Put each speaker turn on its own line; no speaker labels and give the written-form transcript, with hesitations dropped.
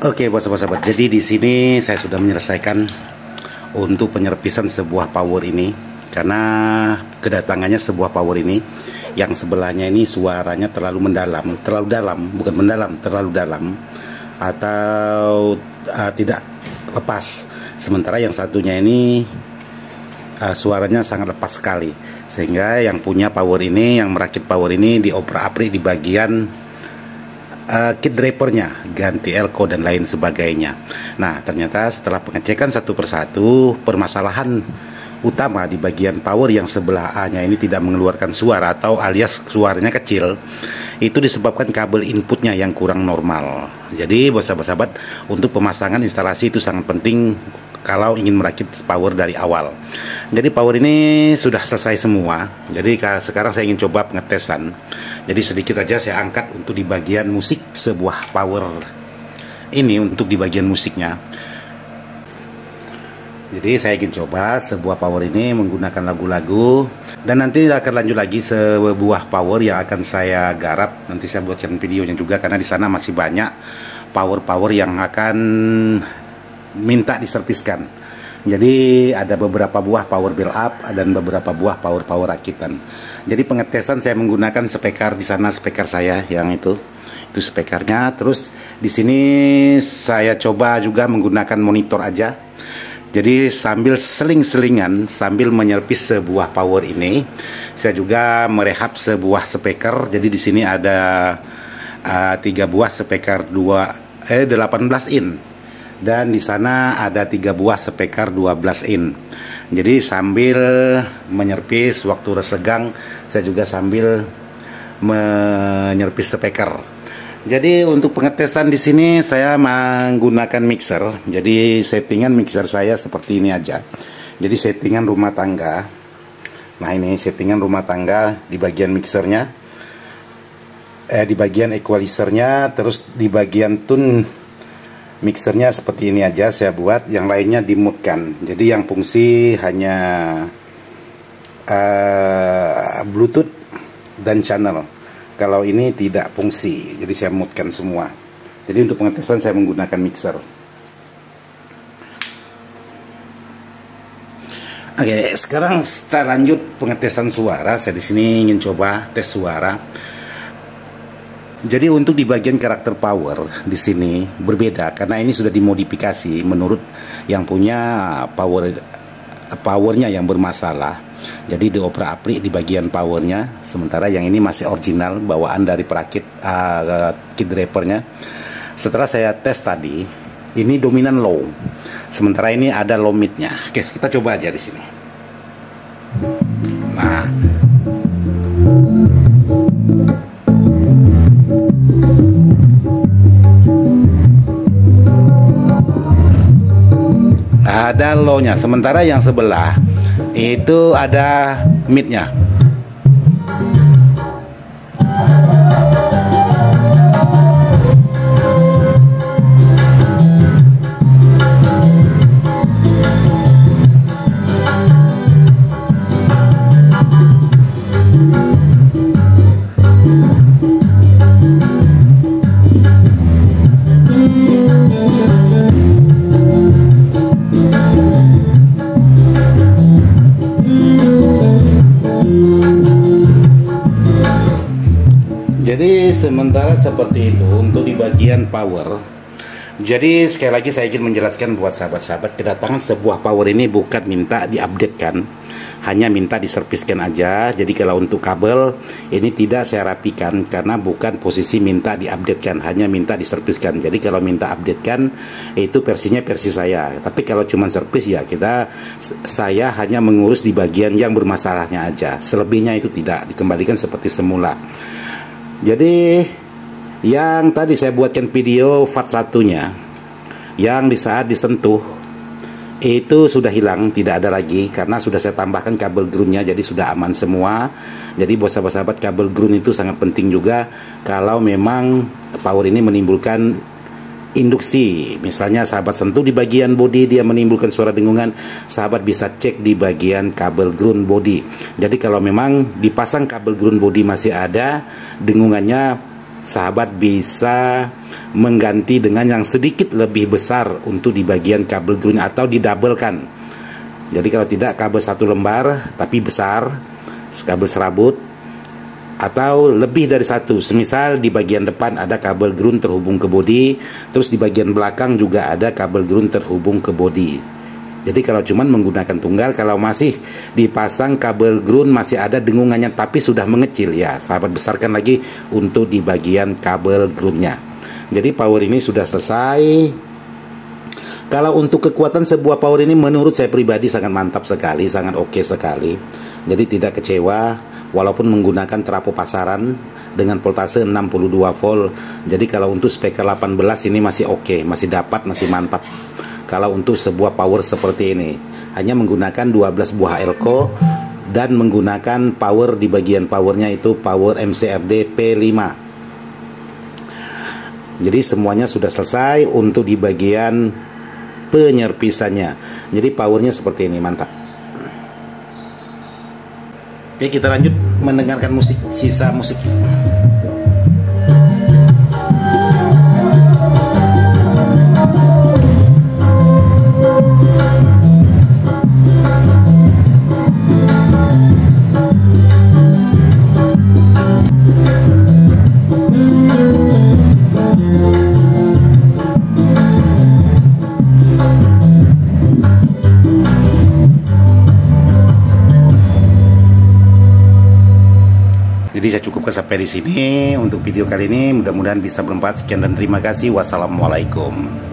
Oke, bos-bos-bos. Jadi di sini saya sudah menyelesaikan untuk penyerpisan sebuah power ini, karena kedatangannya sebuah power ini yang sebelahnya ini suaranya terlalu dalam, terlalu dalam atau tidak lepas. Sementara yang satunya ini suaranya sangat lepas sekali, sehingga yang punya power ini, yang merakit power ini dioprak-aprik di bagian kit drivernya, ganti elko dan lain sebagainya. Nah, ternyata setelah pengecekan satu persatu, permasalahan utama di bagian power yang sebelah A-nya ini tidak mengeluarkan suara atau alias suaranya kecil, itu disebabkan kabel inputnya yang kurang normal. Jadi sahabat-sahabat, untuk pemasangan instalasi itu sangat penting kalau ingin merakit power dari awal. Jadi power ini sudah selesai semua. Jadi sekarang saya ingin coba pengetesan. Jadi sedikit aja saya angkat untuk di bagian musik sebuah power ini, untuk di bagian musiknya. Jadi saya ingin coba sebuah power ini menggunakan lagu-lagu, dan nanti akan lanjut lagi sebuah power yang akan saya garap. Nanti saya buatkan videonya juga, karena di sana masih banyak power-power yang akan minta diserviskan. Jadi ada beberapa buah power build up dan beberapa buah power rakitan. Jadi pengetesan saya menggunakan speaker di sana, speaker saya yang itu speakernya. Terus di sini saya coba juga menggunakan monitor aja. Jadi sambil seling-selingan, sambil menyerpis sebuah power ini, saya juga merehab sebuah speaker. Jadi di sini ada 3 buah speaker 18 in. Dan di sana ada 3 buah speaker 12 in. Jadi sambil menyerpis waktu resegang, saya juga sambil menyerpis speaker. Jadi untuk pengetesan di sini saya menggunakan mixer. Jadi settingan mixer saya seperti ini aja. Jadi settingan rumah tangga. Nah, ini settingan rumah tangga di bagian mixernya, di bagian equalizernya, terus di bagian tune mixernya seperti ini aja saya buat, yang lainnya dimutkan. Jadi yang fungsi hanya Bluetooth dan channel. Kalau ini tidak fungsi, jadi saya mutkan semua. Jadi untuk pengetesan saya menggunakan mixer. Oke, sekarang kita lanjut pengetesan suara. Saya di sini ingin coba tes suara. Jadi untuk di bagian karakter power di sini berbeda, karena ini sudah dimodifikasi menurut yang punya powernya yang bermasalah. Jadi dioprak-aprik di bagian powernya, sementara yang ini masih original bawaan dari perakit kit drivernya. Setelah saya tes tadi, ini dominan low, sementara ini ada low midnya. Oke, kita coba aja di sini. Nah, ada low-nya, sementara yang sebelah itu ada mid-nya. Jadi sementara seperti itu untuk di bagian power. Jadi sekali lagi saya ingin menjelaskan buat sahabat-sahabat, kedatangan sebuah power ini bukan minta diupdatekan, hanya minta diserviskan aja. Jadi kalau untuk kabel ini tidak saya rapikan, karena bukan posisi minta diupdatekan, hanya minta diserviskan. Jadi kalau minta updatekan itu versinya versi saya, tapi kalau cuma servis ya saya hanya mengurus di bagian yang bermasalahnya aja. Selebihnya itu tidak dikembalikan seperti semula. Jadi yang tadi saya buatkan video FAT satunya, yang di saat disentuh itu sudah hilang, tidak ada lagi, karena sudah saya tambahkan kabel groundnya, jadi sudah aman semua. Jadi buat sahabat-sahabat, kabel ground itu sangat penting juga kalau memang power ini menimbulkan induksi. Misalnya sahabat sentuh di bagian bodi, dia menimbulkan suara dengungan, sahabat bisa cek di bagian kabel ground body. Jadi kalau memang dipasang kabel ground body masih ada dengungannya, sahabat bisa mengganti dengan yang sedikit lebih besar untuk di bagian kabel ground atau didabelkan. Jadi kalau tidak, kabel 1 lembar tapi besar, kabel serabut, atau lebih dari 1. Semisal di bagian depan ada kabel ground terhubung ke bodi, terus di bagian belakang juga ada kabel ground terhubung ke bodi. Jadi kalau cuman menggunakan tunggal, kalau masih dipasang kabel ground masih ada dengungannya tapi sudah mengecil, ya sahabat besarkan lagi untuk di bagian kabel groundnya. Jadi power ini sudah selesai. Kalau untuk kekuatan sebuah power ini menurut saya pribadi sangat mantap sekali, sangat oke sekali. Jadi tidak kecewa walaupun menggunakan trafo pasaran dengan voltase 62 volt. Jadi kalau untuk speaker 18 ini masih oke, masih dapat, masih mantap. Kalau untuk sebuah power seperti ini hanya menggunakan 12 buah elko dan menggunakan power di bagian powernya itu power MCRD P5. Jadi semuanya sudah selesai untuk di bagian penyerpisannya. Jadi powernya seperti ini, mantap. Oke, kita lanjut mendengarkan musik, sisa musik. Jadi saya cukupkan sampai di sini untuk video kali ini. Mudah-mudahan bisa bermanfaat. Sekian dan terima kasih. Wassalamualaikum.